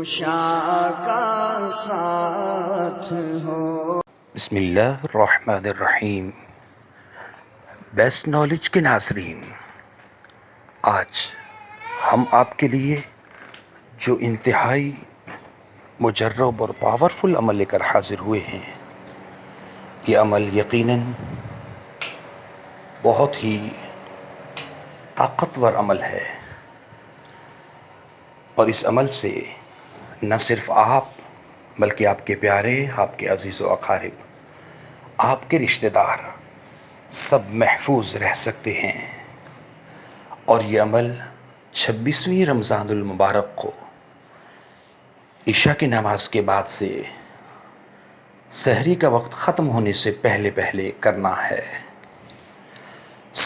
کشا کا ساتھ ہو۔ بسم اللہ الرحمن الرحیم۔ بیسٹ نالج کے ناظرین، آج ہم آپ کے لیے جو انتہائی مجرب اور پاورفل عمل لے کر حاضر ہوئے ہیں، یہ عمل یقیناً بہت ہی طاقتور عمل ہے، اور اس عمل سے نہ صرف آپ بلکہ آپ کے پیارے، آپ کے عزیز و اقارب، آپ کے رشتہ دار سب محفوظ رہ سکتے ہیں۔ اور یہ عمل 26ویں رمضان المبارک کو عشاء کی نماز کے بعد سے سحری کا وقت ختم ہونے سے پہلے پہلے کرنا ہے۔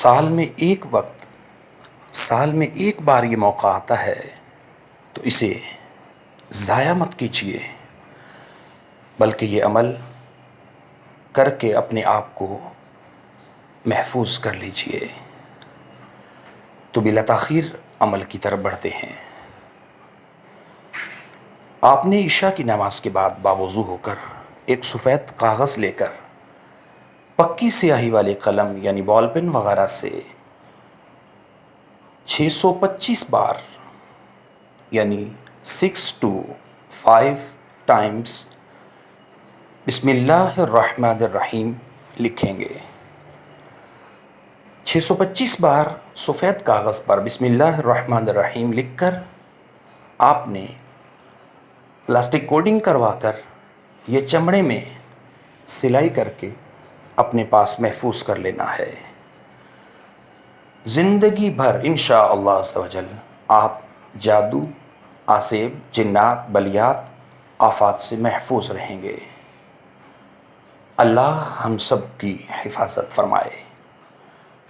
سال میں ایک بار یہ موقع آتا ہے، تو اسے ضائع مت کیجیے، بلکہ یہ عمل کر کے اپنے آپ کو محفوظ کر لیجیے۔ تو بلا تاخیر عمل کی طرف بڑھتے ہیں۔ آپ نے عشاء کی نماز کے بعد باوضو ہو کر ایک سفید کاغذ لے کر پکی سیاہی والے قلم یعنی بال پین وغیرہ سے 625 بار یعنی 6 to 5 ٹائمز بسم اللہ الرحمن الرحیم لکھیں گے۔ 625 بار سفید کاغذ پر بسم اللہ الرحمن الرحیم لکھ کر آپ نے پلاسٹک کوٹنگ کروا کر یہ چمڑے میں سلائی کر کے اپنے پاس محفوظ کر لینا ہے۔ زندگی بھر انشاءاللہ عز و جل آپ جادو، آسیب، جنات، بلیات، آفات سے محفوظ رہیں گے۔ اللہ ہم سب کی حفاظت فرمائے۔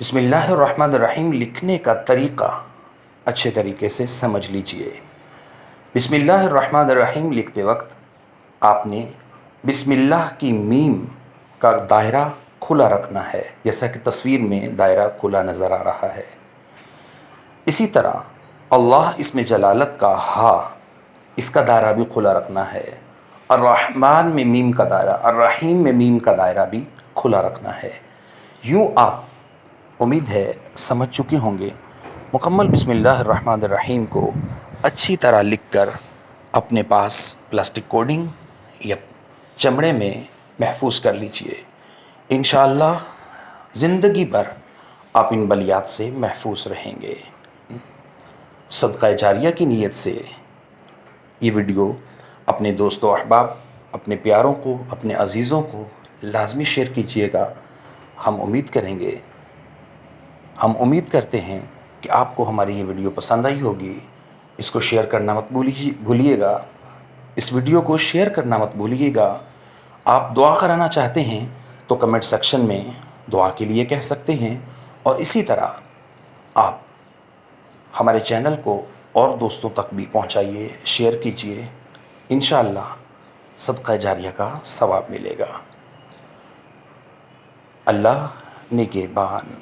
بسم اللہ الرحمن الرحیم لکھنے کا طریقہ اچھے طریقے سے سمجھ لیجئے۔ بسم اللہ الرحمن الرحیم لکھتے وقت آپ نے بسم اللہ کی میم کا دائرہ کھلا رکھنا ہے، جیسا کہ تصویر میں دائرہ کھلا نظر آ رہا ہے۔ اسی طرح اللہ اس میں جلالت کا ہا، اس کا دائرہ بھی کھلا رکھنا ہے۔ الرحمن میں میم کا دائرہ، الرحیم میں میم کا دائرہ بھی کھلا رکھنا ہے۔ یوں آپ امید ہے سمجھ چکے ہوں گے۔ مکمل بسم اللہ الرحمن الرحیم کو اچھی طرح لکھ کر اپنے پاس پلاسٹک کوٹنگ یا چمڑے میں محفوظ کر لیجئے۔ انشاءاللہ زندگی بھر آپ ان بلیات سے محفوظ رہیں گے۔ صدقہ جاریہ کی نیت سے یہ ویڈیو اپنے دوست و احباب، اپنے پیاروں کو، اپنے عزیزوں کو لازمی شیئر کیجیے گا۔ ہم امید کرتے ہیں کہ آپ کو ہماری یہ ویڈیو پسند آئی ہوگی۔ اس کو شیئر کرنا مت بھولیے گا۔ اس ویڈیو کو شیئر کرنا مت بھولیے گا۔ آپ دعا کرانا چاہتے ہیں تو کمنٹ سیکشن میں دعا کے لیے کہہ سکتے ہیں، اور اسی طرح آپ ہمارے چینل کو اور دوستوں تک بھی پہنچائیے، شیئر کیجیے۔ انشاءاللہ صدقہ جاریہ کا ثواب ملے گا۔ اللہ نگہبان۔